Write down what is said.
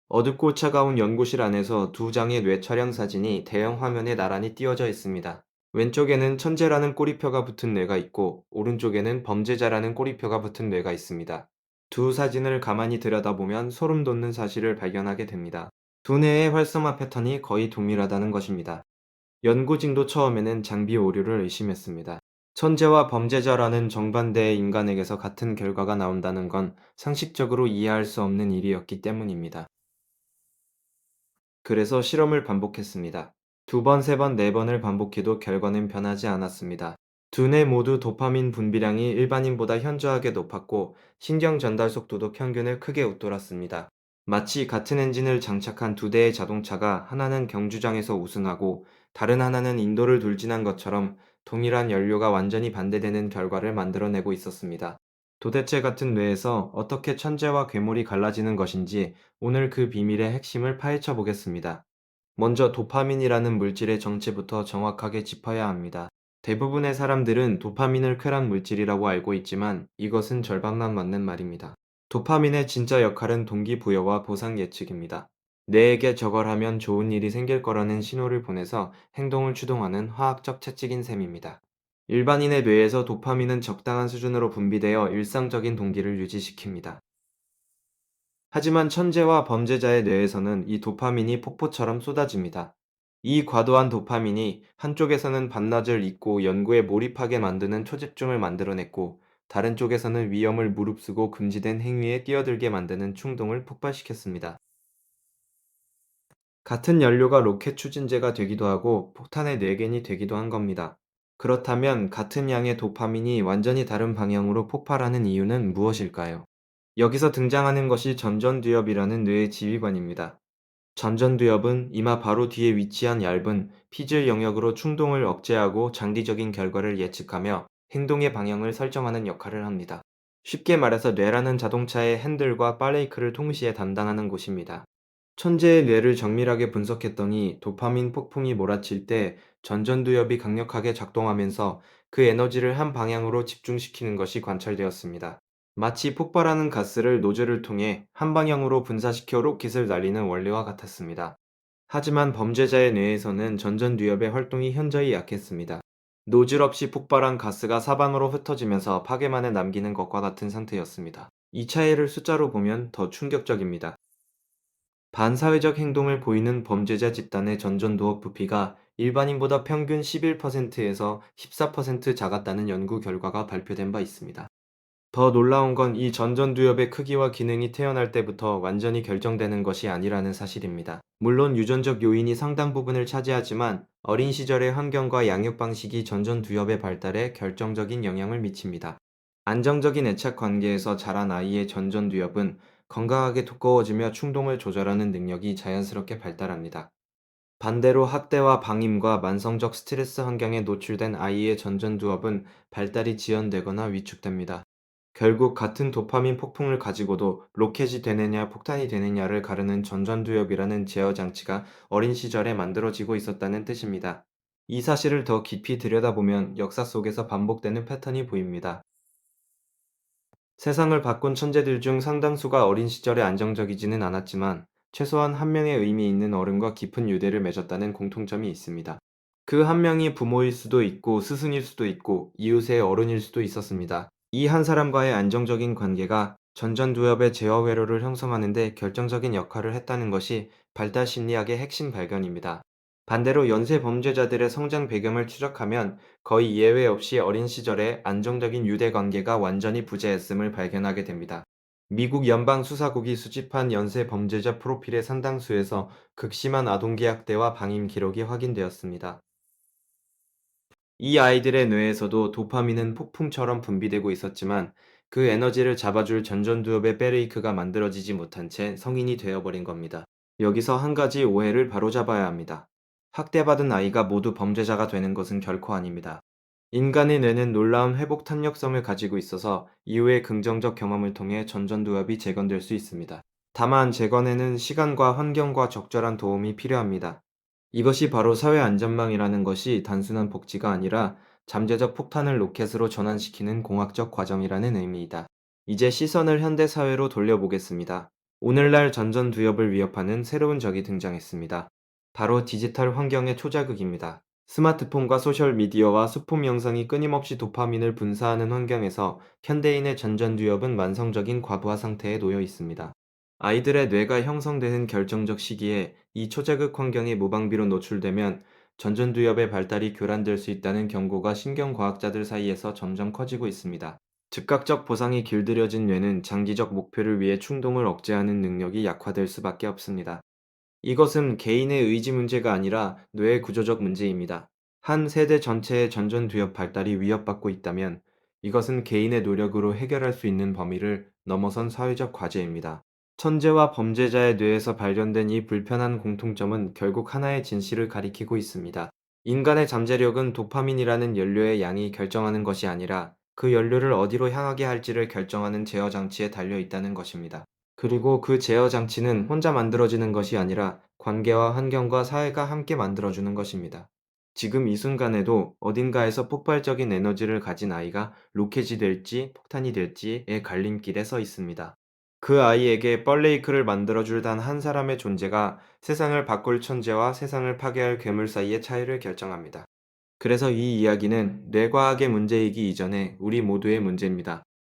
어둡고 차가운 연구실 안에서 두 장의 뇌 촬영 사진이 대형 화면에 나란히 띄어져 있습니다. 왼쪽에는 천재라는 꼬리표가 붙은 뇌가 있고, 오른쪽에는 범죄자라는 꼬리표가 붙은 뇌가 있습니다. 두 사진을 가만히 들여다보면 소름 돋는 사실을 발견하게 됩니다. 두 뇌의 활성화 패턴이 거의 동일하다는 것입니다. 연구진도 처음에는 장비 오류를 의심했습니다. 천재와 범죄자라는 정반대의 인간에게서 같은 결과가 나온다는 건 상식적으로 이해할 수 없는 일이었기 때문입니다. 그래서 실험을 반복했습니다. 두 번, 세 번, 네 번을 반복해도 결과는 변하지 않았습니다. 두뇌 모두 도파민 분비량이 일반인보다 현저하게 높았고, 신경 전달 속도도 평균을 크게 웃돌았습니다. 마치 같은 엔진을 장착한 두 대의 자동차가 하나는 경주장에서 우승하고 다른 하나는 인도를 돌진한 것처럼 동일한 연료가 완전히 반대되는 결과를 만들어내고 있었습니다. 도대체 같은 뇌에서 어떻게 천재와 괴물이 갈라지는 것인지, 오늘 그 비밀의 핵심을 파헤쳐 보겠습니다. 먼저 도파민이라는 물질의 정체부터 정확하게 짚어야 합니다. 대부분의 사람들은 도파민을 쾌락 물질이라고 알고 있지만, 이것은 절반만 맞는 말입니다. 도파민의 진짜 역할은 동기부여와 보상 예측입니다. 뇌에게 저걸 하면 좋은 일이 생길 거라는 신호를 보내서 행동을 추동하는 화학적 채찍인 셈입니다. 일반인의 뇌에서 도파민은 적당한 수준으로 분비되어 일상적인 동기를 유지시킵니다. 하지만 천재와 범죄자의 뇌에서는 이 도파민이 폭포처럼 쏟아집니다. 이 과도한 도파민이 한쪽에서는 반나절 잊고 연구에 몰입하게 만드는 초집중을 만들어냈고, 다른 쪽에서는 위험을 무릅쓰고 금지된 행위에 뛰어들게 만드는 충동을 폭발시켰습니다. 같은 연료가 로켓 추진제가 되기도 하고 폭탄의 뇌겐이 되기도 한 겁니다. 그렇다면 같은 양의 도파민이 완전히 다른 방향으로 폭발하는 이유는 무엇일까요? 여기서 등장하는 것이 전전두엽이라는 뇌의 지휘관입니다. 전전두엽은 이마 바로 뒤에 위치한 얇은 피질 영역으로 충동을 억제하고 장기적인 결과를 예측하며 행동의 방향을 설정하는 역할을 합니다. 쉽게 말해서 뇌라는 자동차의 핸들과 브레이크를 동시에 담당하는 곳입니다. 천재의 뇌를 정밀하게 분석했더니 도파민 폭풍이 몰아칠 때 전전두엽이 강력하게 작동하면서 그 에너지를 한 방향으로 집중시키는 것이 관찰되었습니다. 마치 폭발하는 가스를 노즐을 통해 한 방향으로 분사시켜 로켓을 날리는 원리와 같았습니다. 하지만 범죄자의 뇌에서는 전전두엽의 활동이 현저히 약했습니다. 노즐 없이 폭발한 가스가 사방으로 흩어지면서 파괴만을 남기는 것과 같은 상태였습니다. 이 차이를 숫자로 보면 더 충격적입니다. 반사회적 행동을 보이는 범죄자 집단의 전전두업 부피가 일반인보다 평균 11%에서 14% 작았다는 연구 결과가 발표된 바 있습니다. 더 놀라운 건 이 전전두엽의 크기와 기능이 태어날 때부터 완전히 결정되는 것이 아니라는 사실입니다. 물론 유전적 요인이 상당 부분을 차지하지만, 어린 시절의 환경과 양육 방식이 전전두엽의 발달에 결정적인 영향을 미칩니다. 안정적인 애착 관계에서 자란 아이의 전전두엽은 건강하게 두꺼워지며 충동을 조절하는 능력이 자연스럽게 발달합니다. 반대로 학대와 방임과 만성적 스트레스 환경에 노출된 아이의 전전두엽은 발달이 지연되거나 위축됩니다. 결국 같은 도파민 폭풍을 가지고도 로켓이 되느냐 폭탄이 되느냐를 가르는 전전두엽이라는 제어 장치가 어린 시절에 만들어지고 있었다는 뜻입니다. 이 사실을 더 깊이 들여다보면 역사 속에서 반복되는 패턴이 보입니다. 세상을 바꾼 천재들 중 상당수가 어린 시절에 안정적이지는 않았지만, 최소한 한 명의 의미 있는 어른과 깊은 유대를 맺었다는 공통점이 있습니다. 그 한 명이 부모일 수도 있고 스승일 수도 있고 이웃의 어른일 수도 있었습니다. 이 한 사람과의 안정적인 관계가 전전두엽의 제어 회로를 형성하는 데 결정적인 역할을 했다는 것이 발달 심리학의 핵심 발견입니다. 반대로 연쇄 범죄자들의 성장 배경을 추적하면 거의 예외 없이 어린 시절에 안정적인 유대 관계가 완전히 부재했음을 발견하게 됩니다. 미국 연방수사국이 수집한 연쇄 범죄자 프로필의 상당수에서 극심한 아동기 학대와 방임 기록이 확인되었습니다. 이 아이들의 뇌에서도 도파민은 폭풍처럼 분비되고 있었지만, 그 에너지를 잡아줄 전전두엽의 베레이크가 만들어지지 못한 채 성인이 되어버린 겁니다. 여기서 한 가지 오해를 바로잡아야 합니다. 학대받은 아이가 모두 범죄자가 되는 것은 결코 아닙니다. 인간의 뇌는 놀라운 회복 탄력성을 가지고 있어서 이후의 긍정적 경험을 통해 전전두엽이 재건될 수 있습니다. 다만 재건에는 시간과 환경과 적절한 도움이 필요합니다. 이것이 바로 사회 안전망이라는 것이 단순한 복지가 아니라 잠재적 폭탄을 로켓으로 전환시키는 공학적 과정이라는 의미이다. 이제 시선을 현대 사회로 돌려보겠습니다. 오늘날 전전두엽을 위협하는 새로운 적이 등장했습니다. 바로 디지털 환경의 초자극입니다. 스마트폰과 소셜미디어와 수품 영상이 끊임없이 도파민을 분사하는 환경에서 현대인의 전전두엽은 만성적인 과부하 상태에 놓여 있습니다. 아이들의 뇌가 형성되는 결정적 시기에 이 초자극 환경이 무방비로 노출되면 전전두엽의 발달이 교란될 수 있다는 경고가 신경과학자들 사이에서 점점 커지고 있습니다. 즉각적 보상이 길들여진 뇌는 장기적 목표를 위해 충동을 억제하는 능력이 약화될 수밖에 없습니다. 이것은 개인의 의지 문제가 아니라 뇌의 구조적 문제입니다. 한 세대 전체의 전전두엽 발달이 위협받고 있다면 이것은 개인의 노력으로 해결할 수 있는 범위를 넘어선 사회적 과제입니다. 천재와 범죄자의 뇌에서 발견된 이 불편한 공통점은 결국 하나의 진실을 가리키고 있습니다. 인간의 잠재력은 도파민이라는 연료의 양이 결정하는 것이 아니라 그 연료를 어디로 향하게 할지를 결정하는 제어 장치에 달려 있다는 것입니다. 그리고 그 제어 장치는 혼자 만들어지는 것이 아니라 관계와 환경과 사회가 함께 만들어주는 것입니다. 지금 이 순간에도 어딘가에서 폭발적인 에너지를 가진 아이가 로켓이 될지 폭탄이 될지의 갈림길에 서 있습니다. 그 아이에게 뻘레이크를 만들어줄 단 한 사람의 존재가 세상을 바꿀 천재와 세상을 파괴할 괴물 사이의 차이를 결정합니다. 그래서 이 이야기는 뇌과학의 문제이기 이전에 우리 모두의 문제입니다.